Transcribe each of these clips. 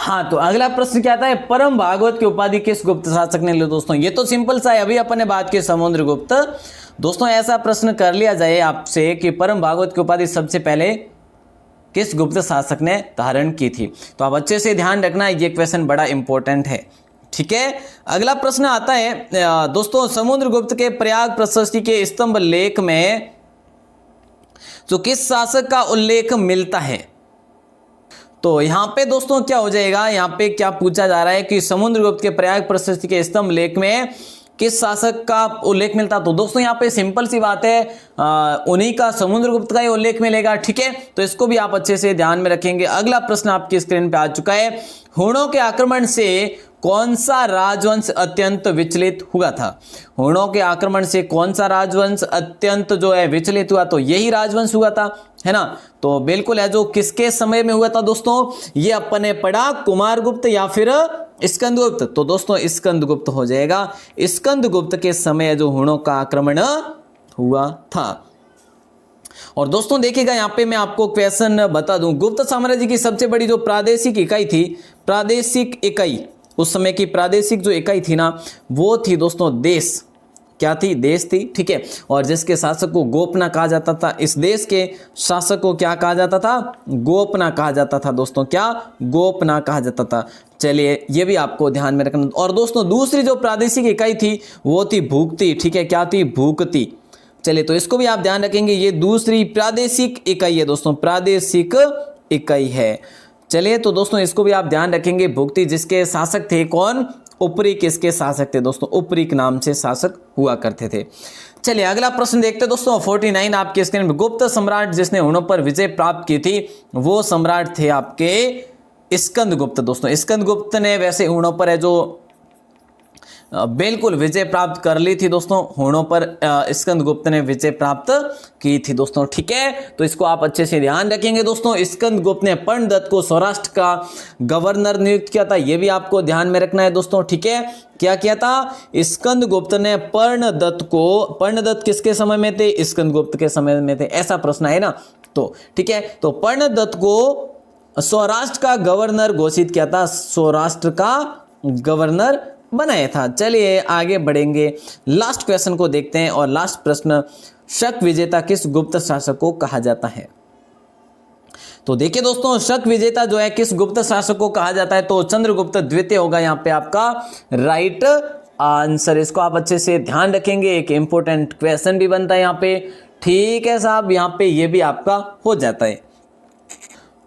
हाँ, तो अगला प्रश्न क्या आता है, परम भागवत की उपाधि किस गुप्त शासक ने ली दोस्तों। ये तो सिंपल सा है, अभी अपन ने बात की समुद्रगुप्त। दोस्तों ऐसा प्रश्न कर लिया जाए आपसे कि परम भागवत की उपाधि सबसे पहले किस गुप्त शासक ने धारण की थी, तो आप अच्छे से ध्यान रखना, ये क्वेश्चन बड़ा इंपॉर्टेंट है। ठीक है, अगला प्रश्न आता है दोस्तों, समुद्रगुप्त के प्रयाग प्रशस्ति के स्तंभ लेख में जो किस शासक का उल्लेख मिलता है। तो यहां पे दोस्तों क्या हो जाएगा, यहां पे क्या पूछा जा रहा है कि समुद्रगुप्त के प्रयाग प्रशस्ति के स्तंभ लेख में किस शासक का उल्लेख मिलता। तो दोस्तों यहाँ पे सिंपल सी बात है, उन्हीं का, समुद्रगुप्त का ही उल्लेख मिलेगा। ठीक है, तो इसको भी आप अच्छे से ध्यान में रखेंगे। अगला प्रश्न आपकी स्क्रीन पे आ चुका है, हुणों के आक्रमण से कौन सा राजवंश अत्यंत विचलित हुआ था। हुणों के आक्रमण से कौन सा राजवंश अत्यंत जो है विचलित हुआ, तो यही राजवंश हुआ था, है ना। तो बिल्कुल है, जो किसके समय में हुआ था दोस्तों, ये अपन ने पढ़ा, कुमारगुप्त या फिर स्कंदगुप्त। तो दोस्तों स्कंदगुप्त हो जाएगा, स्कंदगुप्त के समय जो हुणों का आक्रमण हुआ था। और दोस्तों देखिएगा यहाँ पे मैं आपको क्वेश्चन बता दूं, गुप्त साम्राज्य की सबसे बड़ी जो प्रादेशिक इकाई थी, प्रादेशिक इकाई, उस समय की प्रादेशिक जो इकाई थी ना, वो थी दोस्तों देश। क्या थी, देश थी। ठीक है, और जिसके शासक को गोपना कहा जाता था, इस देश के शासक को क्या कहा जाता था, गोपना कहा जाता था दोस्तों, क्या, गोपना कहा जाता था। चलिए ये भी आपको ध्यान में रखना। और दोस्तों दूसरी जो प्रादेशिक इकाई थी वो थी भूक्ति। ठीक है, क्या थी, भूक्ति। चलिए तो इसको भी आप ध्यान रखेंगे, ये दूसरी प्रादेशिक इकाई है दोस्तों, प्रादेशिक इकाई है। चलिए तो दोस्तों इसको भी आप ध्यान रखेंगे, भुक्ति, जिसके शासक थे कौन, उपरी, किसके शासक थे दोस्तों, उपरी के नाम से शासक हुआ करते थे। चलिए अगला प्रश्न देखते हैं दोस्तों, 49 आपके स्क्रीन में, गुप्त सम्राट जिसने हुणों पर विजय प्राप्त की थी, वो सम्राट थे आपके स्कंदगुप्त दोस्तों। स्कंदगुप्त ने वैसे हुणों पर है जो बिल्कुल विजय प्राप्त कर ली थी दोस्तों, हुणों पर स्कंदगुप्त ने विजय प्राप्त की थी दोस्तों। ठीक है, तो इसको आप अच्छे से ध्यान रखेंगे दोस्तों। स्कंदगुप्त ने पर्णदत्त को सौराष्ट्र का गवर्नर नियुक्त किया था, यह भी आपको ध्यान में रखना है दोस्तों। ठीक है, क्या किया था, स्कंदगुप्त ने पर्णदत्त को, पर्णदत्त किसके समय में थे, स्कंदगुप्त के समय में थे, ऐसा प्रश्न है ना। तो ठीक है, तो पर्णदत्त को सौराष्ट्र का गवर्नर घोषित किया था, सौराष्ट्र का गवर्नर बनाया था। चलिए आगे बढ़ेंगे, लास्ट क्वेश्चन को देखते हैं। और लास्ट प्रश्न, शक विजेता किस गुप्त शासक को कहा जाता है। तो देखिए दोस्तों, शक विजेता जो है किस गुप्त शासक को कहा जाता है, तो चंद्रगुप्त द्वितीय होगा यहाँ पे आपका राइट आंसर। इसको आप अच्छे से ध्यान रखेंगे, एक इंपॉर्टेंट क्वेश्चन भी बनता है यहाँ पे। ठीक है साहब, यहाँ पे ये भी आपका हो जाता है।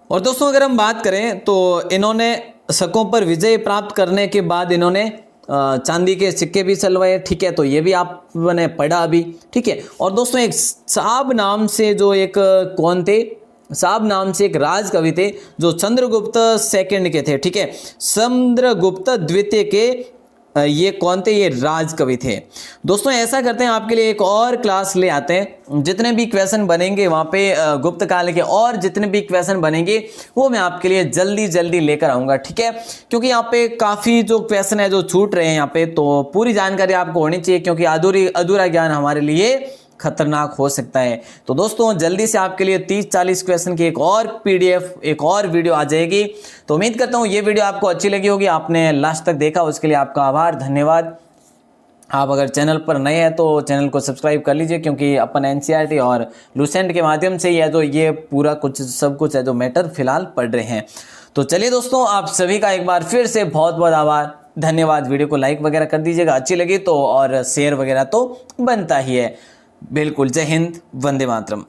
और दोस्तों अगर हम बात करें तो इन्होंने शकों पर विजय प्राप्त करने के बाद इन्होंने चांदी के सिक्के भी चलवाए। ठीक है, तो ये भी आपने पढ़ा अभी। ठीक है, और दोस्तों एक साब नाम से जो एक कौन थे, साब नाम से एक राज कवि थे जो चंद्रगुप्त सेकंड के थे। ठीक है, चंद्रगुप्त द्वितीय के ये कौन थे, ये राज कवि थे दोस्तों। ऐसा करते हैं, आपके लिए एक और क्लास ले आते हैं, जितने भी क्वेश्चन बनेंगे वहाँ पे गुप्त काल के और जितने भी क्वेश्चन बनेंगे वो मैं आपके लिए जल्दी जल्दी लेकर आऊँगा। ठीक है, क्योंकि यहाँ पे काफ़ी जो क्वेश्चन है जो छूट रहे हैं यहाँ पे, तो पूरी जानकारी आपको होनी चाहिए, क्योंकि अधूरा ज्ञान हमारे लिए खतरनाक हो सकता है। तो दोस्तों जल्दी से आपके लिए 30-40 क्वेश्चन की एक और पीडीएफ, एक और वीडियो आ जाएगी। तो उम्मीद करता हूँ ये वीडियो आपको अच्छी लगी होगी, आपने लास्ट तक देखा उसके लिए आपका आभार, धन्यवाद। आप अगर चैनल पर नए हैं तो चैनल को सब्सक्राइब कर लीजिए, क्योंकि अपन एनसीईआरटी और लूसेंट के माध्यम से या जो ये पूरा कुछ सब कुछ है जो मैटर फिलहाल पढ़ रहे हैं। तो चलिए दोस्तों, आप सभी का एक बार फिर से बहुत बहुत आभार, धन्यवाद। वीडियो को लाइक वगैरह कर दीजिएगा अच्छी लगी तो, और शेयर वगैरह तो बनता ही है। बिल्कुल, जय हिंद, वंदे मातरम।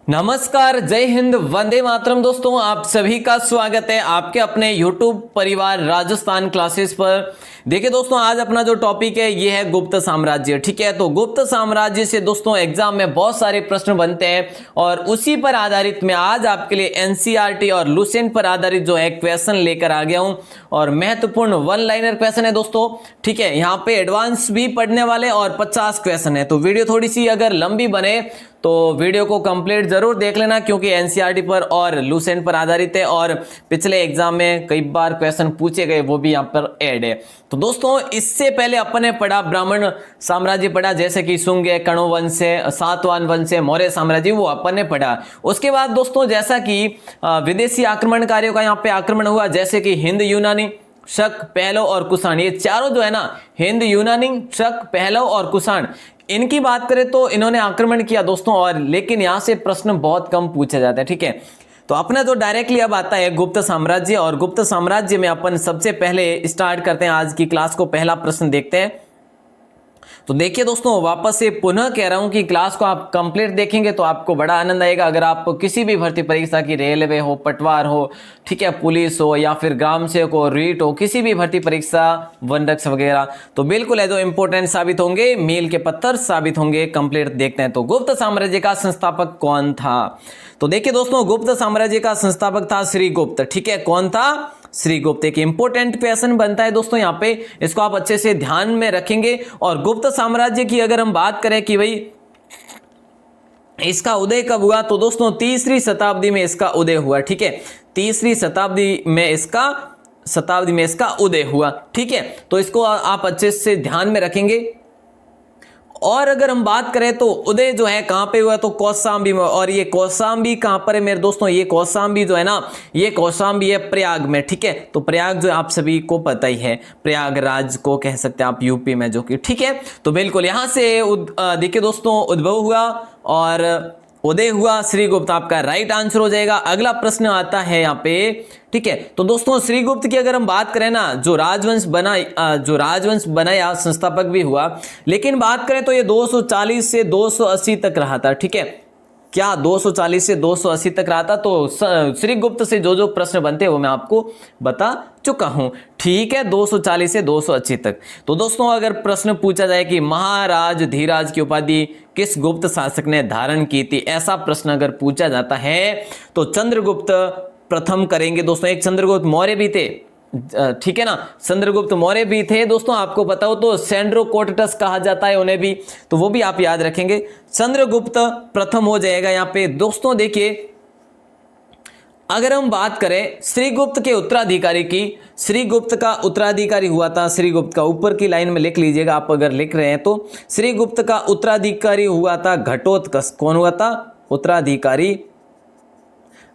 नमस्कार, जय हिंद, वंदे मातरम। दोस्तों आप सभी का स्वागत है आपके अपने YouTube परिवार राजस्थान क्लासेस पर। देखिए दोस्तों, आज अपना जो टॉपिक है ये है गुप्त साम्राज्य। ठीक है, तो गुप्त साम्राज्य से दोस्तों एग्जाम में बहुत सारे प्रश्न बनते हैं और उसी पर आधारित मैं आज आपके लिए एनसीईआरटी और लूसेंट पर आधारित जो है क्वेश्चन लेकर आ गया हूं, और महत्वपूर्ण वन लाइनर क्वेश्चन है दोस्तों। ठीक है, यहाँ पे एडवांस भी पढ़ने वाले और 50 क्वेश्चन है, तो वीडियो थोड़ी सी अगर लंबी बने तो वीडियो को कंप्लीट जरूर देख लेना, क्योंकि एनसीईआरटी पर और लूसेंट पर आधारित है और पिछले एग्जाम में कई बार क्वेश्चन पूछे गए वो भी यहाँ पर ऐड है। तो दोस्तों इससे पहले अपन ने पढ़ा ब्राह्मण साम्राज्य पढ़ा, जैसे कि शुंग है, कण्व वंश है, सातवाहन वंश है, मौर्य साम्राज्य, वो अपन ने पढ़ा। उसके बाद दोस्तों जैसा कि विदेशी आक्रमणकारियों का यहाँ पे आक्रमण हुआ, जैसे कि हिंद, यूनानी, शक, पहलव और कुषाण, ये चारों जो है ना, हिंद, यूनानी, शक, पहलव और कुषाण, इनकी बात करें तो इन्होंने आक्रमण किया दोस्तों। और लेकिन यहां से प्रश्न बहुत कम पूछे जाते हैं, ठीक है। तो अपना जो डायरेक्टली अब आता है गुप्त साम्राज्य, और गुप्त साम्राज्य में अपन सबसे पहले स्टार्ट करते हैं आज की क्लास को। पहला प्रश्न देखते हैं। तो देखिए दोस्तों, वापस से पुनः कह रहा हूं कि क्लास को आप कंप्लीट देखेंगे तो आपको बड़ा आनंद आएगा। अगर आप किसी भी भर्ती परीक्षा की, रेलवे हो, पटवार हो, ठीक है, पुलिस हो, या फिर ग्राम सेवक हो, रीट हो, किसी भी भर्ती परीक्षा, वन रक्ष वगैरह, तो बिल्कुल है जो इंपॉर्टेंट साबित होंगे, मील के पत्थर साबित होंगे। कंप्लीट देखते हैं। तो गुप्त साम्राज्य का संस्थापक कौन था? तो देखिए दोस्तों, गुप्त साम्राज्य का संस्थापक था श्रीगुप्त, ठीक है। कौन था? श्रीगुप्त। एक इंपॉर्टेंट क्वेश्चन बनता है दोस्तों यहाँ पे, इसको आप अच्छे से ध्यान में रखेंगे। और गुप्त साम्राज्य की अगर हम बात करें कि भाई इसका उदय कब हुआ, तो दोस्तों तीसरी शताब्दी में इसका उदय हुआ, ठीक है। तीसरी शताब्दी में इसका उदय हुआ, ठीक है। तो इसको आप अच्छे से ध्यान में रखेंगे। और अगर हम बात करें तो उदय जो है कहां पे हुआ, तो कौशाम्बी में। और ये कौशाम्बी कहां पर है मेरे दोस्तों? ये कौशाम्बी जो है ना, ये कौशाम्बी है प्रयाग में, ठीक है। तो प्रयाग जो आप सभी को पता ही है, प्रयागराज को कह सकते हैं आप, यूपी में, जो कि ठीक है। तो बिल्कुल यहां से देखिए दोस्तों उद्भव हुआ और उदय हुआ श्रीगुप्त, आपका राइट आंसर हो जाएगा। अगला प्रश्न आता है यहाँ पे, ठीक है। तो दोस्तों श्रीगुप्त की अगर हम बात करें ना, जो राजवंश बनाया, संस्थापक भी हुआ, लेकिन बात करें तो ये 240 से 280 तक रहा था, ठीक है। क्या 240 से 280 तक रहा था? तो श्रीगुप्त से जो जो प्रश्न बनते हैं वो मैं आपको बता चुका हूं, ठीक है। 240 से 280 तक। तो दोस्तों अगर प्रश्न पूछा जाए कि महाराज धीराज की उपाधि किस गुप्त शासक ने धारण की थी, ऐसा प्रश्न अगर पूछा जाता है तो चंद्रगुप्त प्रथम करेंगे दोस्तों। एक चंद्रगुप्त मौर्य भी थे, ठीक है ना, चंद्रगुप्त मौर्य भी थे दोस्तों। आपको बताओ तो सेंड्रोकोटस कहा जाता है उन्हें भी, तो वो भी आप याद रखेंगे। चंद्रगुप्त प्रथम हो जाएगा यहाँ पे दोस्तों। देखिए अगर हम बात करें श्रीगुप्त के उत्तराधिकारी की, श्रीगुप्त का उत्तराधिकारी हुआ था, श्रीगुप्त का ऊपर की लाइन में लिख लीजिएगा आप अगर लिख रहे हैं तो, श्रीगुप्त का उत्तराधिकारी हुआ था घटोत्कच। कौन हुआ था? उत्तराधिकारी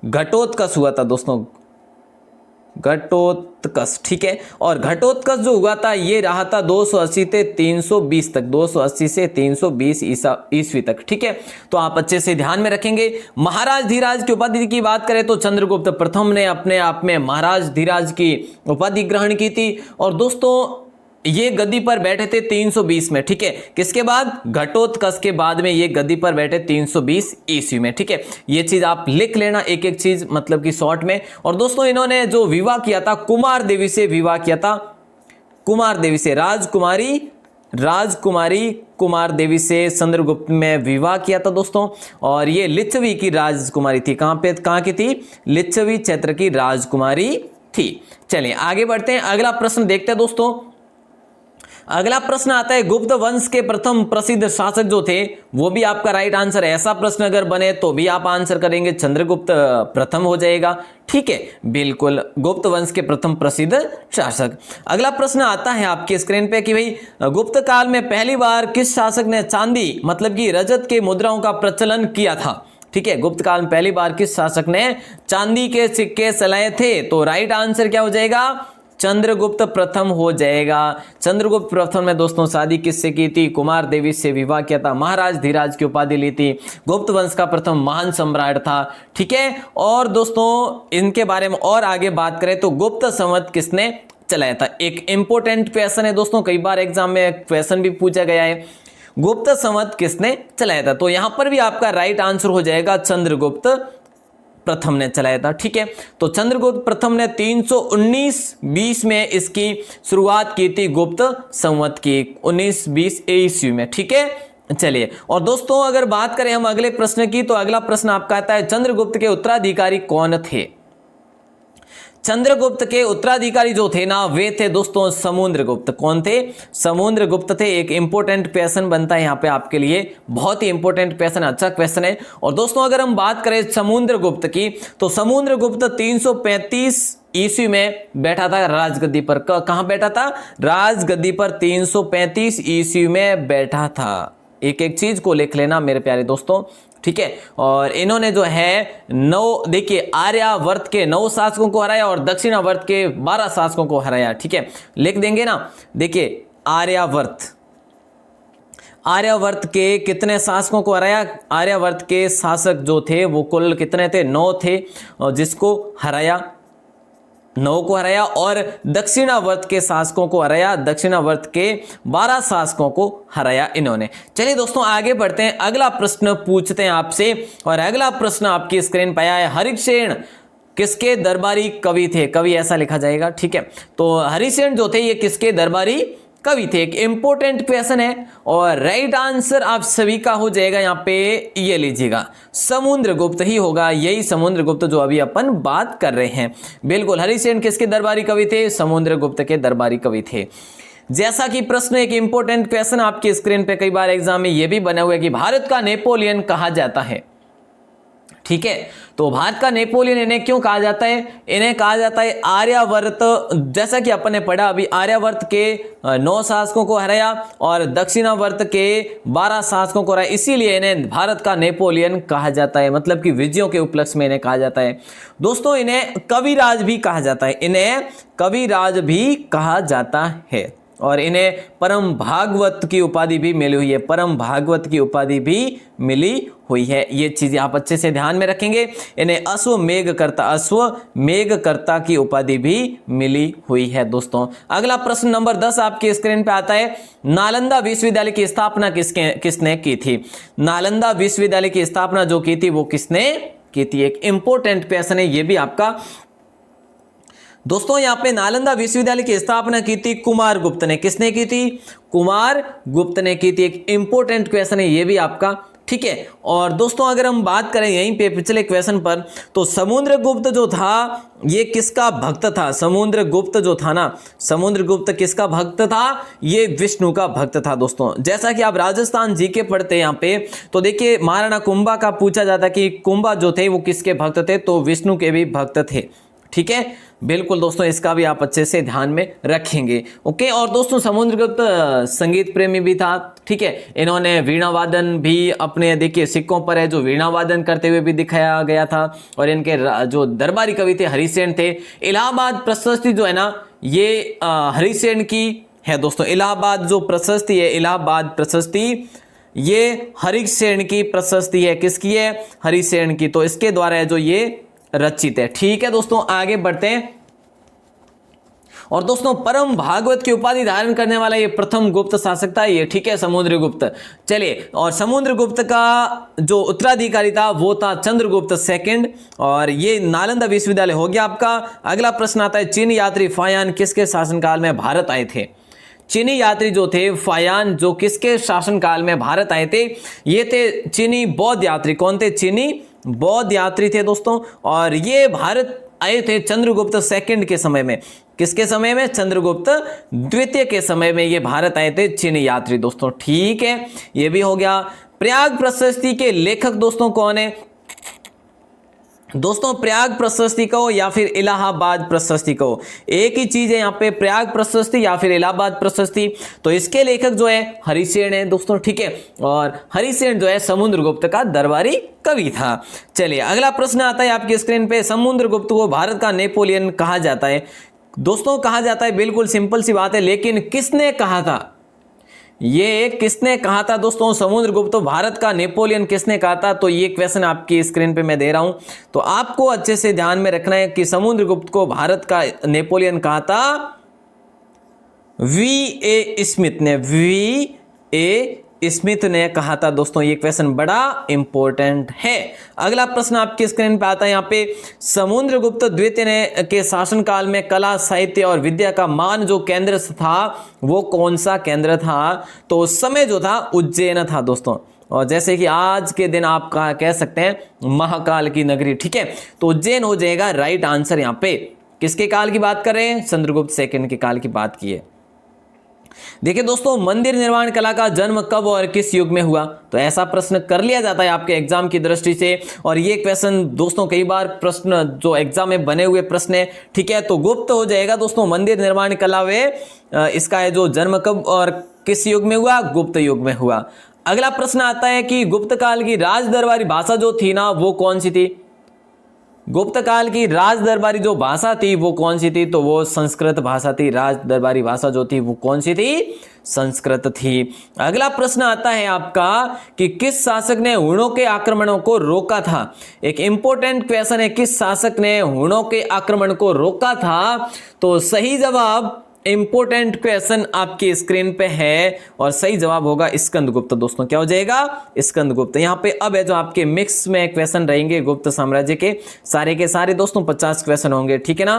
घटोत्कच हुआ था दोस्तों, घटोत्कच, ठीक है। और घटोत्कच जो हुआ था ये रहा था 280 से 320 तक, 280 से 320 ईस्वी तक, ठीक है। तो आप अच्छे से ध्यान में रखेंगे। महाराज धीराज की उपाधि की बात करें तो चंद्रगुप्त प्रथम ने अपने आप में महाराज धीराज की उपाधि ग्रहण की थी। और दोस्तों ये गद्दी पर बैठे थे 320 में, ठीक है। किसके बाद? घटोत्कच के बाद में ये गद्दी पर बैठे 320 ईस्वी में, ठीक है। ये चीज आप लिख लेना, एक एक चीज मतलब कि शॉर्ट में। और दोस्तों इन्होंने जो विवाह किया था, कुमार देवी से विवाह किया था, कुमार देवी से, राजकुमारी कुमार देवी से चंद्रगुप्त में विवाह किया था दोस्तों। और ये लिच्छवी की राजकुमारी थी। कहां की थी? लिच्छवी क्षेत्र की राजकुमारी थी। चलिए आगे बढ़ते हैं, अगला प्रश्न देखते हैं दोस्तों। अगला प्रश्न आता है गुप्त वंश के प्रथम प्रसिद्ध शासक जो थे, वो भी आपका राइट आंसर है। ऐसा प्रश्न अगर बने तो भी आप आंसर करेंगे, चंद्रगुप्त प्रथम हो जाएगा, ठीक है। बिल्कुल गुप्त वंश के प्रथम प्रसिद्ध शासक। अगला प्रश्न आता है आपके स्क्रीन पे कि भाई गुप्त काल में पहली बार किस शासक ने चांदी मतलब कि रजत के मुद्राओं का प्रचलन किया था, ठीक है। गुप्त काल में पहली बार किस शासक ने चांदी के सिक्के चलाए थे? तो राइट आंसर क्या हो जाएगा? चंद्रगुप्त प्रथम हो जाएगा। चंद्रगुप्त प्रथम ने दोस्तों शादी किससे की थी? कुमार देवी से विवाह किया था, महाराज धीराज की उपाधि ली थी, गुप्त वंश का प्रथम महान सम्राट था, ठीक है। और दोस्तों इनके बारे में और आगे बात करें तो गुप्त संवत किसने चलाया था? एक इंपॉर्टेंट क्वेश्चन है दोस्तों, कई बार एग्जाम में क्वेश्चन भी पूछा गया है, गुप्त संवत किसने चलाया था? तो यहां पर भी आपका राइट आंसर हो जाएगा चंद्रगुप्त प्रथम ने चलाया था, ठीक है। तो चंद्रगुप्त प्रथम ने 319-20 में इसकी शुरुआत की थी, गुप्त संवत की 1920 ईस्वी में, ठीक है। चलिए और दोस्तों अगर बात करें हम अगले प्रश्न की, तो अगला प्रश्न आपका आता है चंद्रगुप्त के उत्तराधिकारी कौन थे? चंद्रगुप्त के उत्तराधिकारी जो थे ना वे थे दोस्तों समुद्रगुप्त। कौन थे? समुद्रगुप्त थे। एक इंपॉर्टेंट क्वेश्चन बनता है यहाँ पे आपके लिए, बहुत ही इंपॉर्टेंट क्वेश्चन, अच्छा क्वेश्चन है। और दोस्तों अगर हम बात करें समुद्रगुप्त की, तो समुद्रगुप्त 335 ईस्वी में बैठा था राजगद्दी पर। कहां बैठा था? राजगद्दी पर 335 ईस्वी में बैठा था। एक एक चीज को लिख लेना मेरे प्यारे दोस्तों, ठीक है। और इन्होंने जो है 9, देखिए आर्यावर्त के 9 शासकों को हराया और दक्षिणावर्त के 12 शासकों को हराया, ठीक है। लिख देंगे ना, देखिए आर्यावर्त के कितने शासकों को हराया? आर्यावर्त के शासक जो थे वो कुल कितने थे? 9 थे, और जिसको हराया 9 को हराया। और दक्षिणावर्त के शासकों को हराया, दक्षिणावर्त के 12 शासकों को हराया इन्होंने। चलिए दोस्तों आगे बढ़ते हैं, अगला प्रश्न पूछते हैं आपसे। और अगला प्रश्न आपकी स्क्रीन पर आया है, हरिसेन किसके दरबारी कवि थे? कवि ऐसा लिखा जाएगा, ठीक है। तो हरिसेन जो थे ये किसके दरबारी कवि थे? एक इंपॉर्टेंट क्वेश्चन है और राइट आंसर आप सभी का हो जाएगा यहाँ पे, ये लीजिएगा समुद्रगुप्त ही होगा। यही समुद्रगुप्त जो अभी अपन बात कर रहे हैं, बिल्कुल। हरिसेन किसके दरबारी कवि थे? समुद्रगुप्त के दरबारी कवि थे। जैसा कि प्रश्न, एक इंपॉर्टेंट क्वेश्चन आपकी स्क्रीन पे कई बार एग्जाम में ये भी बना हुआ है कि भारत का नेपोलियन कहा जाता है, ठीक है। तो भारत का नेपोलियन इन्हें क्यों कहा जाता है? इन्हें कहा जाता है आर्यावर्त, जैसा कि अपन ने पढ़ा अभी, आर्यावर्त के 9 शासकों को हराया और दक्षिणावर्त के 12 शासकों को हराया, इसीलिए इन्हें भारत का नेपोलियन कहा जाता है। मतलब कि विजयों के उपलक्ष्य में इन्हें कहा जाता है। दोस्तों इन्हें कविराज भी कहा जाता है, इन्हें कविराज भी कहा जाता है। और इन्हें परम भागवत की उपाधि भी मिली हुई है, परम भागवत की उपाधि भी मिली हुई है। ये चीजें आप अच्छे से ध्यान में रखेंगे। इन्हें अश्वमेघकर्ता की उपाधि भी मिली हुई है दोस्तों। अगला प्रश्न नंबर 10 आपकी स्क्रीन पे आता है, नालंदा विश्वविद्यालय की स्थापना किसने की थी? नालंदा विश्वविद्यालय की स्थापना जो की थी वो किसने की थी? एक इंपॉर्टेंट क्वेश्चन है ये भी आपका। दोस्तों यहाँ पे नालंदा विश्वविद्यालय की स्थापना की थी कुमारगुप्त ने। किसने की थी? कुमारगुप्त ने की थी। एक इंपॉर्टेंट क्वेश्चन है ये भी आपका, ठीक है। और दोस्तों अगर हम बात करें यहीं पे पिछले क्वेश्चन पर, तो समुद्रगुप्त जो था ये किसका भक्त था? समुद्रगुप्त जो था ना, समुद्रगुप्त किसका भक्त था? ये विष्णु का भक्त था दोस्तों। जैसा कि आप राजस्थान जी के पढ़ते हैं यहाँ पे, तो देखिए महाराणा कुंभा का पूछा जाता कि कुंभा जो थे वो किसके भक्त थे? तो विष्णु के भी भक्त थे, ठीक है। बिल्कुल दोस्तों इसका भी आप अच्छे से ध्यान में रखेंगे, ओके। और दोस्तों समुद्रगुप्त संगीत प्रेमी भी था, ठीक है। इन्होंने वीणा वादन भी अपने, देखिए सिक्कों पर है जो वीणा वादन करते हुए भी दिखाया गया था। और इनके जो दरबारी कवि थे हरिसेन थे। इलाहाबाद प्रशस्ति जो है ना ये हरिसेन की है दोस्तों। इलाहाबाद जो प्रशस्ति है, इलाहाबाद प्रशस्ति ये हरिसेन की प्रशस्ति है। किसकी है? हरिसेन की। तो इसके द्वारा है जो ये रचित है, ठीक है दोस्तों। आगे बढ़ते हैं। और दोस्तों परम भागवत की उपाधि धारण करने वाला ये प्रथम गुप्त शासक था ये, ठीक है, समुद्रगुप्त। चलिए, और समुद्रगुप्त का जो उत्तराधिकारी था वो था चंद्रगुप्त सेकंड। और ये नालंदा विश्वविद्यालय हो गया आपका। अगला प्रश्न आता है, चीनी यात्री फायान किसके शासनकाल में भारत आए थे? चीनी यात्री जो थे फायान जो किसके शासनकाल में भारत आए थे? ये थे चीनी बौद्ध यात्री। कौन थे? चीनी बौद्ध यात्री थे दोस्तों। और ये भारत आए थे चंद्रगुप्त सेकंड के समय में। किसके समय में? चंद्रगुप्त द्वितीय के समय में ये भारत आए थे चीनी यात्री दोस्तों, ठीक है। ये भी हो गया। प्रयाग प्रशस्ति के लेखक दोस्तों कौन है? दोस्तों प्रयाग प्रशस्ति को या फिर इलाहाबाद प्रशस्ति को, एक ही चीज है यहाँ पे, प्रयाग प्रशस्ति या फिर इलाहाबाद प्रशस्ति। तो इसके लेखक जो है हरिसेन है दोस्तों, ठीक है। और हरिसेन जो है समुद्रगुप्त का दरबारी कवि था। चलिए अगला प्रश्न आता है आपकी स्क्रीन पे, समुद्रगुप्त को भारत का नेपोलियन कहा जाता है। दोस्तों कहा जाता है, बिल्कुल सिंपल सी बात है, लेकिन किसने कहा था? ये किसने कहा था दोस्तों? समुद्रगुप्त भारत का नेपोलियन किसने कहा था? तो ये क्वेश्चन आपकी स्क्रीन पे मैं दे रहा हूं, तो आपको अच्छे से ध्यान में रखना है कि समुद्रगुप्त को भारत का नेपोलियन कहा था V.A. स्मिथ ने। V.A. स्मिथ ने कहा था दोस्तों। ये क्वेश्चन बड़ा इंपॉर्टेंट है। अगला प्रश्न आपकी स्क्रीन पे आता है यहाँ पे, समुद्रगुप्त द्वितीय ने के शासनकाल में कला साहित्य और विद्या का मान जो केंद्र था वो कौन सा केंद्र था? तो उस समय जो था उज्जैन था दोस्तों। और जैसे कि आज के दिन आप कह सकते हैं महाकाल की नगरी, ठीक है। तो उज्जैन हो जाएगा राइट आंसर यहाँ पे, किसके काल की बात कर रहे हैं? चंद्रगुप्त सेकंड के काल की बात की है। देखिए दोस्तों, मंदिर निर्माण कला का जन्म कब और किस युग में हुआ? तो ऐसा प्रश्न कर लिया जाता है आपके एग्जाम की दृष्टि से, और ये क्वेश्चन दोस्तों कई बार प्रश्न जो एग्जाम में बने हुए प्रश्न है, ठीक है। तो गुप्त हो जाएगा दोस्तों, मंदिर निर्माण कला वे इसका है जो जन्म कब और किस युग में हुआ? गुप्त युग में हुआ। अगला प्रश्न आता है कि गुप्त काल की राज दरबारी भाषा जो थी ना, वो कौन सी थी? गुप्त काल की राज दरबारी जो भाषा थी वो कौन सी थी? तो वो संस्कृत भाषा थी। राज दरबारी भाषा जो थी वो कौन सी थी? संस्कृत थी। अगला प्रश्न आता है आपका कि किस शासक ने हुणों के आक्रमणों को रोका था? एक इंपॉर्टेंट क्वेश्चन है, किस शासक ने हुणों के आक्रमण को रोका था? तो सही जवाब, इंपोर्टेंट क्वेश्चन आपकी स्क्रीन पे है, और सही जवाब होगा स्कंदगुप्त। दोस्तों क्या हो जाएगा? स्कंदगुप्त। यहाँ पे अब है जो आपके मिक्स में क्वेश्चन रहेंगे गुप्त साम्राज्य के सारे दोस्तों 50 क्वेश्चन होंगे, ठीक है ना।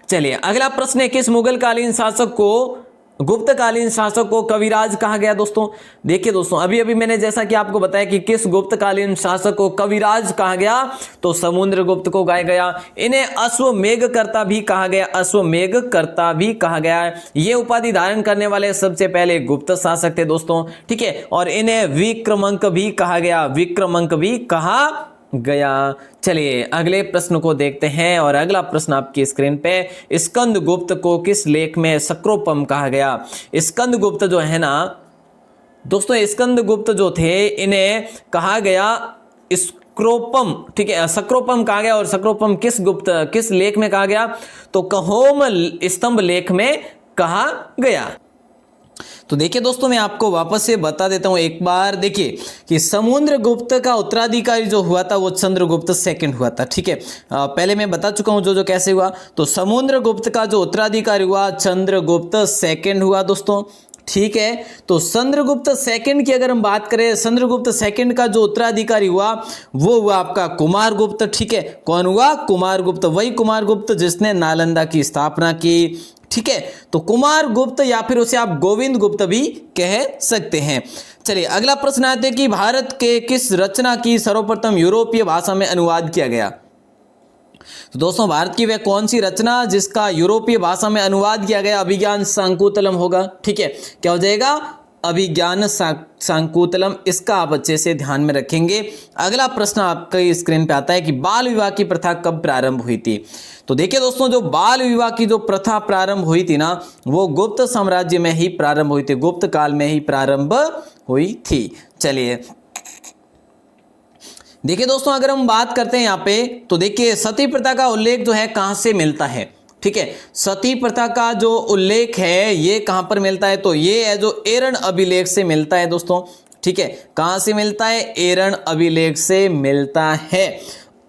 चलिए अगला प्रश्न है, किस मुगल कालीन शासक को, गुप्तकालीन शासक को कविराज कहा गया? दोस्तों देखिए दोस्तों, अभी अभी मैंने जैसा कि आपको बताया कि किस गुप्तकालीन शासक को कविराज कहा गया, तो समुद्रगुप्त को गाया गया। इन्हें अश्वमेघकर्ता भी कहा गया, अश्वमेघकर्ता भी कहा गया है। ये उपाधि धारण करने वाले सबसे पहले गुप्त शासक थे दोस्तों, ठीक है। और इन्हें विक्रमंक भी कहा गया, विक्रमंक भी कहा गया। चलिए अगले प्रश्न को देखते हैं, और अगला प्रश्न आपकी स्क्रीन पे, स्कंदगुप्त को किस लेख में सक्रोपम कहा गया? स्कंदगुप्त जो है ना दोस्तों, स्कंदगुप्त जो थे इन्हें कहा गया सक्रोपम, ठीक है, सक्रोपम कहा गया। और सक्रोपम किस लेख में कहा गया? तो कहोम स्तंभ लेख में कहा गया। तो देखिए दोस्तों, मैं आपको वापस से बता देता हूं एक बार। देखिए कि समुद्रगुप्त का उत्तराधिकारी जो हुआ था वो चंद्रगुप्त सेकंड हुआ था, ठीक है। पहले मैं बता चुका हूं जो कैसे हुआ। तो समुद्रगुप्त का जो उत्तराधिकारी हुआ चंद्रगुप्त सेकंड हुआ दोस्तों, ठीक है। तो चंद्रगुप्त सेकंड की अगर हम बात करें, चंद्रगुप्त सेकंड का जो उत्तराधिकारी हुआ वो हुआ आपका कुमारगुप्त, ठीक है। कौन हुआ? कुमारगुप्त। वही कुमारगुप्त जिसने नालंदा की स्थापना की, ठीक है। तो कुमारगुप्त, या फिर उसे आप गोविंद गुप्त भी कह सकते हैं। चलिए अगला प्रश्न आता है कि भारत के किस रचना की सर्वप्रथम यूरोपीय भाषा में अनुवाद किया गया? तो दोस्तों भारत की वह कौन सी रचना जिसका यूरोपीय भाषा में अनुवाद किया गया? अभिज्ञान शाकुंतलम होगा, ठीक है। क्या हो जाएगा? अभिज्ञान शाकुंतलम। इसका आप अच्छे से ध्यान में रखेंगे। अगला प्रश्न आपके स्क्रीन पे आता है कि बाल विवाह की प्रथा कब प्रारंभ हुई थी? तो देखिए दोस्तों, जो बाल विवाह की जो प्रथा प्रारंभ हुई थी ना, वो गुप्त साम्राज्य में ही प्रारंभ हुई थी, गुप्त काल में ही प्रारंभ हुई थी। चलिए देखिए दोस्तों, अगर हम बात करते हैं यहाँ पे, तो देखिए सती प्रथा का उल्लेख जो है कहां से मिलता है? ठीक है, सती प्रथा का जो उल्लेख है ये कहां पर मिलता है? तो ये है जो एरण अभिलेख से मिलता है दोस्तों, ठीक है। कहां से मिलता है? एरण अभिलेख से मिलता है।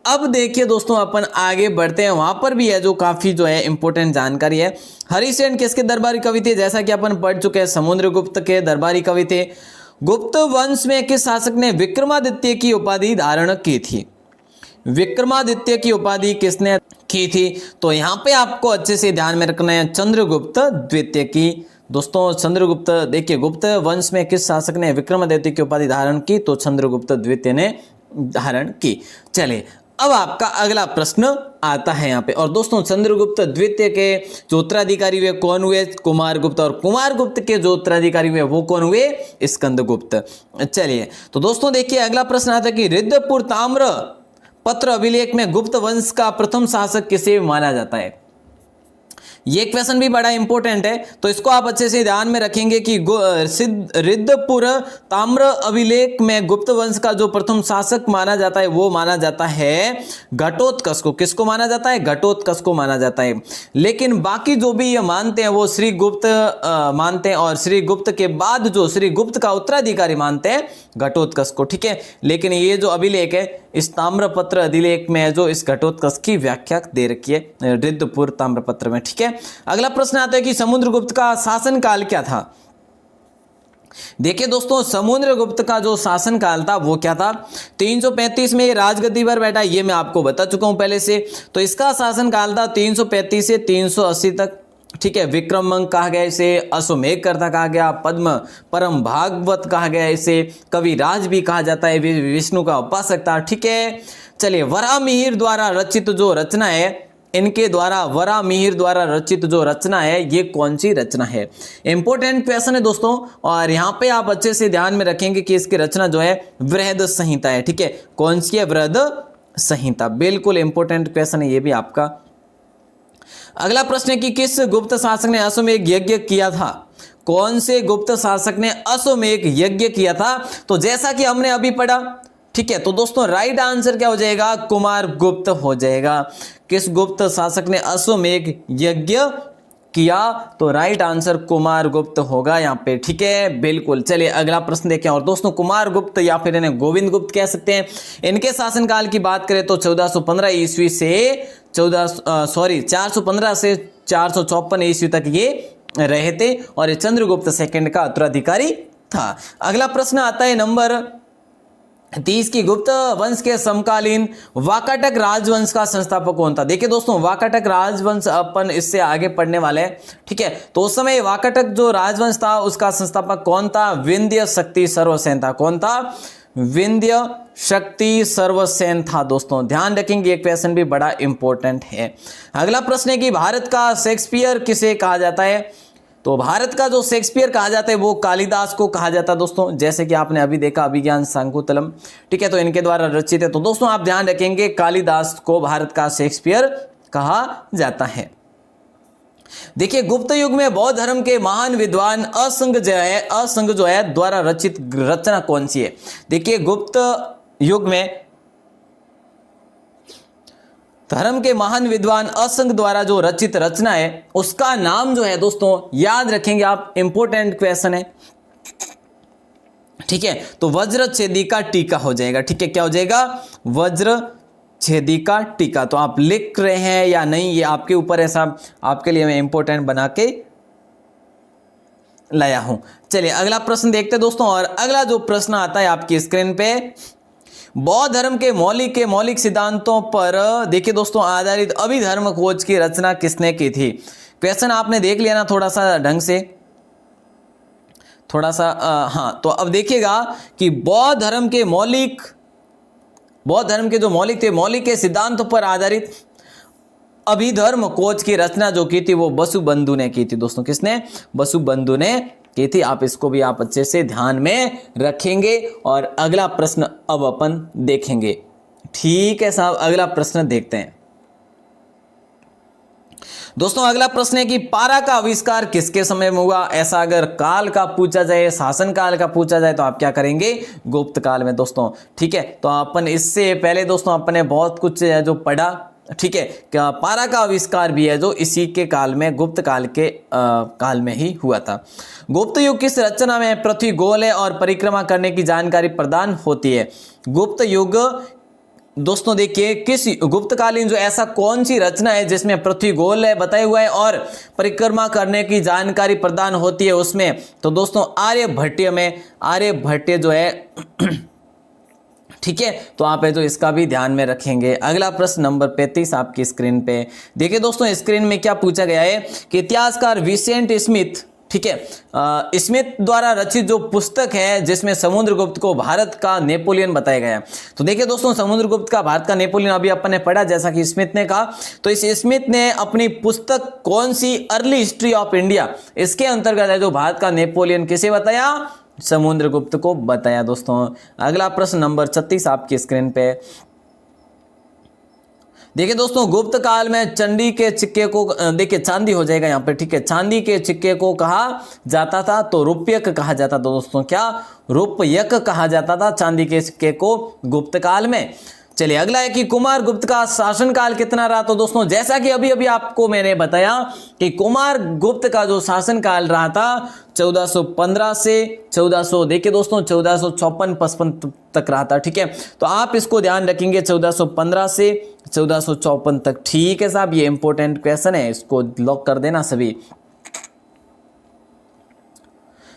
अब देखिए दोस्तों, अपन आगे बढ़ते हैं, वहां पर भी है जो काफी जो है इंपॉर्टेंट जानकारी है। हरिसेन किसके दरबारी कवि थे? जैसा कि अपन पढ़ चुके हैं, समुद्रगुप्त के दरबारी कवि थे। गुप्त वंश में किस शासक ने विक्रमादित्य की उपाधि धारण की थी? विक्रमादित्य की उपाधि किसने की थी? तो यहां पे आपको अच्छे से ध्यान में रखना है, चंद्रगुप्त द्वितीय की। दोस्तों चंद्रगुप्त, देखिए गुप्त वंश में किस शासक ने विक्रमादित्य की उपाधि धारण की? तो चंद्रगुप्त द्वितीय ने धारण की। चलिए अब आपका अगला प्रश्न आता है यहाँ पे। और दोस्तों चंद्रगुप्त द्वितीय के जो उत्तराधिकारी हुए कौन हुए? कुमारगुप्त। और कुमारगुप्त के जो उत्तराधिकारी हुए वो कौन हुए? स्कंदगुप्त। चलिए तो दोस्तों देखिए अगला प्रश्न आता है कि रिद्धपुर ताम्र पत्र अभिलेख में गुप्त वंश का प्रथम शासक किसे माना जाता है? ये क्वेश्चन भी बड़ा इंपॉर्टेंट है, तो इसको आप अच्छे से ध्यान में रखेंगे कि रिद्धपुर ताम्र अभिलेख में गुप्त वंश का जो प्रथम शासक माना जाता है वो माना जाता है घटोत्कच को। किसको माना जाता है? घटोत्कच को माना जाता है। लेकिन बाकी जो भी ये मानते हैं वो श्री गुप्त मानते हैं, और श्री गुप्त के बाद जो श्री गुप्त का उत्तराधिकारी मानते हैं घटोत्कच को, ठीक है। लेकिन ये जो अभिलेख है इस ताम्रपत्र अभिलेख में जो इस घटोत्कच की व्याख्या दे रखी है रिद्धपुर ताम्रपत्र में, ठीक है। अगला प्रश्न आता है कि समुद्रगुप्त का शासनकाल क्या था? देखिए दोस्तों समुद्रगुप्त का जो शासनकाल था वो क्या था? 335 में राजगद्दी पर बैठा, ये मैं आपको बता चुका हूं पहले से। तो इसका शासनकाल था 335 से 380 तक, ठीक है। विक्रमंक कहा गया इसे, अश्वमेघकर्ता कहा गया, पद्म परम भागवत कहा गया इसे, कविराज भी कहा जाता है, विष्णु का उपासक था, ठीक है। चलिए वराहमिहिर द्वारा रचित जो रचना है इनके द्वारा वराहमिहिर द्वारा रचित जो रचना है ये कौन सी रचना है। इंपॉर्टेंट क्वेश्चन है दोस्तों, और यहाँ पे आप अच्छे से ध्यान में रखेंगे कि इसकी रचना जो है बृहद संहिता है। ठीक है, कौन सी है? बृहद संहिता। बिल्कुल इंपॉर्टेंट क्वेश्चन है ये भी आपका। अगला प्रश्न है कि किस गुप्त शासक ने अश्वमेध यज्ञ किया था? कौन से गुप्त शासक ने अश्वमेध यज्ञ किया था? तो जैसा कि हमने अभी पढ़ा, ठीक है, तो दोस्तों राइट आंसर क्या हो जाएगा? कुमार गुप्त हो जाएगा। किस गुप्त शासक ने अश्वमेध यज्ञ किया? तो राइट आंसर कुमार गुप्त होगा यहाँ पे। ठीक है, बिल्कुल। चलिए अगला प्रश्न देखें। और दोस्तों कुमार गुप्त या फिर इन्हें गोविंद गुप्त कह सकते हैं। इनके शासनकाल की बात करें तो 1415 ईस्वी से 415 से 454 ईस्वी तक ये रहे थे, और ये चंद्रगुप्त सेकंड का उत्तराधिकारी था। अगला प्रश्न आता है नंबर 30 की, गुप्त वंश के समकालीन वाकाटक राजवंश का संस्थापक कौन था? देखिए दोस्तों, वाकाटक राजवंश अपन इससे आगे पढ़ने वाले हैं। ठीक है, तो उस समय वाकाटक जो राजवंश था उसका संस्थापक कौन था? विंध्य शक्ति सर्वसेन था। कौन था? विंध्य शक्ति सर्वसेन था। दोस्तों ध्यान रखेंगे, एक क्वेश्चन भी बड़ा इंपॉर्टेंट है। अगला प्रश्न है कि भारत का शेक्सपियर किसे कहा जाता है? तो भारत का जो शेक्सपियर कहा जाता है वो कालिदास को कहा जाता है दोस्तों, जैसे कि आपने अभी देखा अभिज्ञान शाकुंतलम। ठीक है, तो इनके द्वारा रचित है। तो दोस्तों आप ध्यान रखेंगे, कालिदास को भारत का शेक्सपियर कहा जाता है। देखिए गुप्त युग में बौद्ध धर्म के महान विद्वान असंग जो है द्वारा रचित रचना कौन सी है? देखिए गुप्त युग में धर्म के महान विद्वान असंग द्वारा जो रचित रचना है उसका नाम जो है दोस्तों याद रखेंगे आप, इंपॉर्टेंट क्वेश्चन है। ठीक है, तो वज्र छेदिका टीका हो जाएगा। ठीक है, क्या हो जाएगा? वज्र छेदिका टीका। तो आप लिख रहे हैं या नहीं ये आपके ऊपर है साहब, आपके लिए मैं इंपॉर्टेंट बना के लाया हूं। चलिए अगला प्रश्न देखते हैं दोस्तों, और अगला जो प्रश्न आता है आपकी स्क्रीन पे, बौद्ध धर्म के मौलिक सिद्धांतों पर देखिए दोस्तों आधारित अभिधर्म खोज की रचना किसने की थी? क्वेश्चन आपने देख लिया ना थोड़ा सा ढंग से, थोड़ा सा हाँ, तो अब देखिएगा कि बौद्ध धर्म के जो मौलिक थे, मौलिक के सिद्धांतों पर आधारित अभिधर्म खोज की रचना जो की थी वो वसुबंधु ने की थी। दोस्तों किसने? वसुबंधु ने की थी। आप इसको भी आप अच्छे से ध्यान में रखेंगे। और अगला प्रश्न अब अपन देखेंगे। ठीक है साहब, अगला प्रश्न देखते हैं दोस्तों। अगला प्रश्न है कि पारा का आविष्कार किसके समय में हुआ? ऐसा अगर काल का पूछा जाए, शासन काल का पूछा जाए तो आप क्या करेंगे? गुप्त काल में दोस्तों। ठीक है, तो अपन इससे पहले दोस्तों अपन ने बहुत कुछ जो पढ़ा, ठीक है, क्या पारा का आविष्कार भी है जो इसी के काल में, गुप्त काल के काल में ही हुआ था। गुप्त युग किस रचना में पृथ्वी गोल है और परिक्रमा करने की जानकारी प्रदान होती है? गुप्त युग दोस्तों देखिए, किस गुप्तकालीन जो ऐसा कौन सी रचना है जिसमें पृथ्वी गोल है बताया हुआ है और परिक्रमा करने की जानकारी प्रदान होती है उसमें? तो दोस्तों आर्यभट्ट जो है ठीक है, तो आप है तो इसका भी ध्यान में रखेंगे। अगला प्रश्न नंबर 35 आपकी स्क्रीन पे देखिए दोस्तों, स्क्रीन में क्या पूछा गया है कि इतिहासकार विसेंट स्मिथ, ठीक है, स्मिथ द्वारा रचित जो पुस्तक है जिसमें समुद्रगुप्त को भारत का नेपोलियन बताया गया है। तो देखिए दोस्तों, समुद्रगुप्त का भारत का नेपोलियन अभी अपन ने पढ़ा जैसा कि स्मिथ ने कहा। तो इस स्मिथ ने अपनी पुस्तक कौन सी, अर्ली हिस्ट्री ऑफ इंडिया, इसके अंतर्गत है जो भारत का नेपोलियन किसे बताया? समुद्रगुप्त को बताया। दोस्तों अगला प्रश्न नंबर 36 आपकी स्क्रीन पे देखिए दोस्तों, गुप्त काल में चांदी के सिक्के को, देखिए चांदी हो जाएगा यहाँ पे, ठीक है, चांदी के सिक्के को कहा जाता था तो रुपयक कहा जाता था। दोस्तों क्या? रुपयक कहा जाता था चांदी के सिक्के को गुप्त काल में। चलिए अगला है कि कुमार गुप्त का शासनकाल कितना रहा? तो दोस्तों जैसा कि अभी आपको मैंने बताया कि कुमार गुप्त का जो शासनकाल रहा था 1415 से 1400, देखिए दोस्तों 1454-55 तक रहा था। ठीक है, तो आप इसको ध्यान रखेंगे 1415 से 1454 तक। ठीक है साहब, ये इंपॉर्टेंट क्वेश्चन है, इसको लॉक कर देना सभी।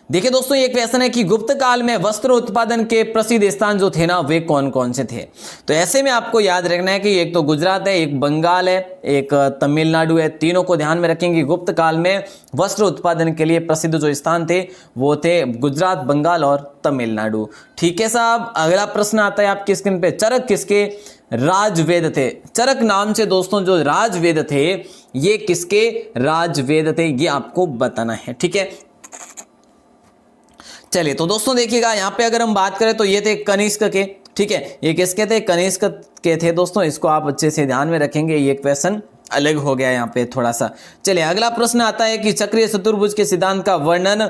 देखिए दोस्तों, ये क्वेश्चन है कि गुप्त काल में वस्त्र उत्पादन के प्रसिद्ध स्थान जो थे ना वे कौन कौन से थे? तो ऐसे में आपको याद रखना है कि एक तो गुजरात है, एक बंगाल है, एक तमिलनाडु है। तीनों को ध्यान में रखेंगे। गुप्त काल में वस्त्र उत्पादन के लिए प्रसिद्ध जो स्थान थे वो थे गुजरात, बंगाल और तमिलनाडु। ठीक है साहब, अगला प्रश्न आता है आपकी स्क्रीन पे, चरक किसके राजवेद थे? चरक नाम से दोस्तों जो राजवेद थे ये किसके राजवेद थे, ये आपको बताना है। ठीक है, चलिए तो दोस्तों देखिएगा यहाँ पे अगर हम बात करें तो ये थे कनिष्क के। ठीक है, ये किसके थे? कनिष्क के थे दोस्तों, इसको आप अच्छे से ध्यान में रखेंगे, ये क्वेश्चन अलग हो गया यहाँ पे थोड़ा सा। चलिए अगला प्रश्न आता है कि चक्रीय चतुर्भुज के सिद्धांत का वर्णन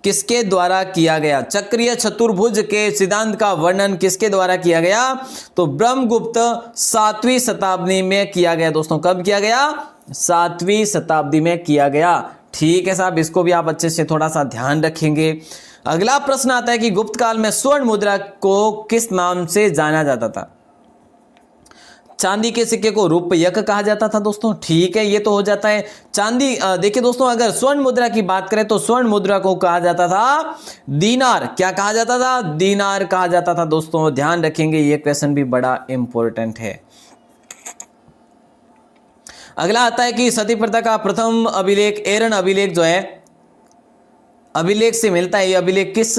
किसके द्वारा किया गया? चक्रीय चतुर्भुज के सिद्धांत का वर्णन किसके द्वारा किया गया? तो ब्रह्मगुप्त 7वीं शताब्दी में किया गया दोस्तों। कब किया गया? 7वीं शताब्दी में किया गया। ठीक है साहब, इसको भी आप अच्छे से थोड़ा सा ध्यान रखेंगे। अगला प्रश्न आता है कि गुप्त काल में स्वर्ण मुद्रा को किस नाम से जाना जाता था? चांदी के सिक्के को रूपयक कहा जाता था दोस्तों। ठीक है, ये तो हो जाता है। चांदी देखिए दोस्तों, अगर स्वर्ण मुद्रा की बात करें तो स्वर्ण मुद्रा को कहा जाता था दीनार। क्या कहा जाता था? दीनार कहा जाता था दोस्तों, ध्यान रखेंगे, ये क्वेश्चन भी बड़ा इंपॉर्टेंट है। अगला आता है कि सती प्रथा का प्रथम अभिलेख एरन अभिलेख जो है, अभिलेख से मिलता है। ये अभिलेख किस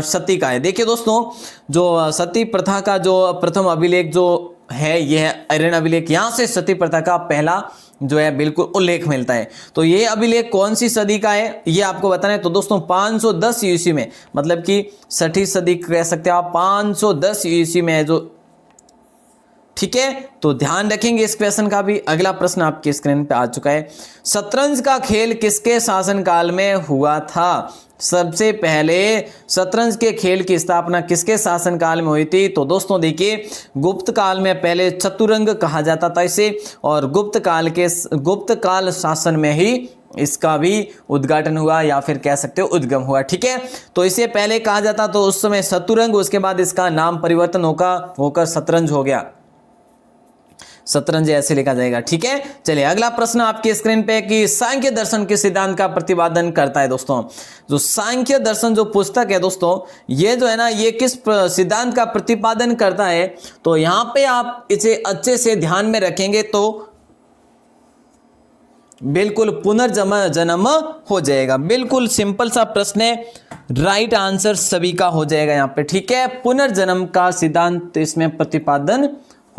सती का है? देखिए दोस्तों, जो सती प्रथा का जो प्रथम अभिलेख जो है ये है एरन अभिलेख। यहां से सती प्रथा का पहला जो है बिल्कुल उल्लेख मिलता है। तो ये अभिलेख कौन सी सदी का है ये आपको बताना है। तो दोस्तों 510 ईस्वी में, मतलब कि 6ठी सदी कह सकते हो आप, 510 ईस्वी में है जो। ठीक है, तो ध्यान रखेंगे इस क्वेश्चन का भी। अगला प्रश्न आपकी स्क्रीन पे आ चुका है। शतरंज का खेल किसके शासनकाल में हुआ था? सबसे पहले शतरंज के खेल की स्थापना किसके शासनकाल में हुई थी? तो दोस्तों देखिए, गुप्त काल में पहले चतुरंग कहा जाता था इसे, और गुप्त काल शासन में ही इसका भी उद्घाटन हुआ या फिर कह सकते हो उद्गम हुआ। ठीक है, तो इसे पहले कहा जाता तो उस समय चतुरंग, उसके बाद इसका नाम परिवर्तन होकर शतरंज हो गया। शतरंज ऐसे लिखा जाएगा। ठीक है, चलिए अगला प्रश्न आपके स्क्रीन पे कि सांख्य दर्शन के सिद्धांत का प्रतिपादन करता है दोस्तों। जो सांख्य दर्शन जो पुस्तक है दोस्तों, ये जो है ना, ये किस सिद्धांत का प्रतिपादन करता है? तो यहां पे आप इसे अच्छे से ध्यान में रखेंगे तो बिल्कुल पुनर्जन्म हो जाएगा। बिल्कुल सिंपल सा प्रश्न है, राइट आंसर सभी का हो जाएगा यहाँ पे। ठीक है, पुनर्जन्म का सिद्धांत इसमें प्रतिपादन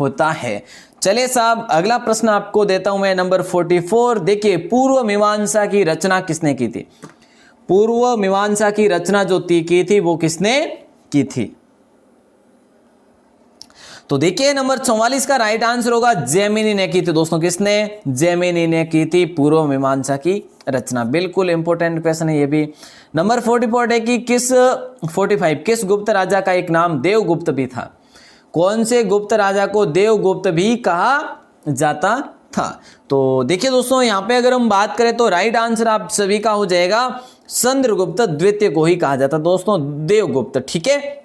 होता है। चलिए साहब, अगला प्रश्न आपको देता हूं मैं, नंबर 44। देखिए, पूर्व मीमांसा की रचना किसने की थी? पूर्व मीमांसा की रचना जो की थी वो किसने की थी? तो देखिए नंबर 44 का राइट आंसर होगा जैमिनी ने की थी दोस्तों। किसने? जैमिनी ने की थी पूर्व मीमांसा की रचना। बिल्कुल इंपॉर्टेंट क्वेश्चन है ये भी। नंबर 44 है कि 45 किस गुप्त राजा का एक नाम देवगुप्त भी था? कौन से गुप्त राजा को देवगुप्त भी कहा जाता था? तो देखिए दोस्तों, यहां पे अगर हम बात करें तो राइट आंसर आप सभी का हो जाएगा चंद्रगुप्त द्वितीय को ही कहा जाता दोस्तों, देवगुप्त। ठीक है,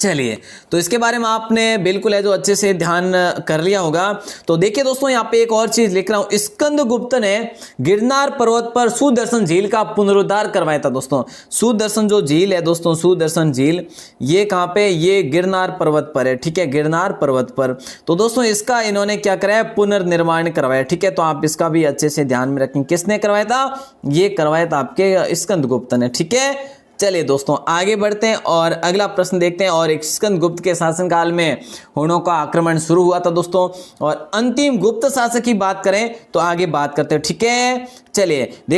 चलिए तो इसके बारे में आपने बिल्कुल है जो अच्छे से ध्यान कर लिया होगा। तो देखिए दोस्तों, यहाँ पे एक और चीज लिख रहा हूं, स्कंदगुप्त ने गिरनार पर्वत पर सुदर्शन झील का पुनरुद्धार करवाया था दोस्तों। सुदर्शन जो झील है दोस्तों, सुदर्शन झील ये कहाँ पे? ये गिरनार पर्वत पर है। ठीक है, गिरनार पर्वत पर। तो दोस्तों इसका इन्होंने क्या कराया? पुनर्निर्माण करवाया। ठीक है, तो आप इसका भी अच्छे से ध्यान में रखें, किसने करवाया था? ये करवाया था आपके स्कंदगुप्त ने। ठीक है, चलिए दोस्तों आगे बढ़ते हैं और अगला प्रश्न देखते हैं। और एक स्कंदगुप्त के शासनकाल में हुणों का आक्रमण शुरू हुआ था दोस्तों। और अंतिम गुप्त शासक की बात करें तो आगे बात करते हैं। ठीक है, चलिए देखिए।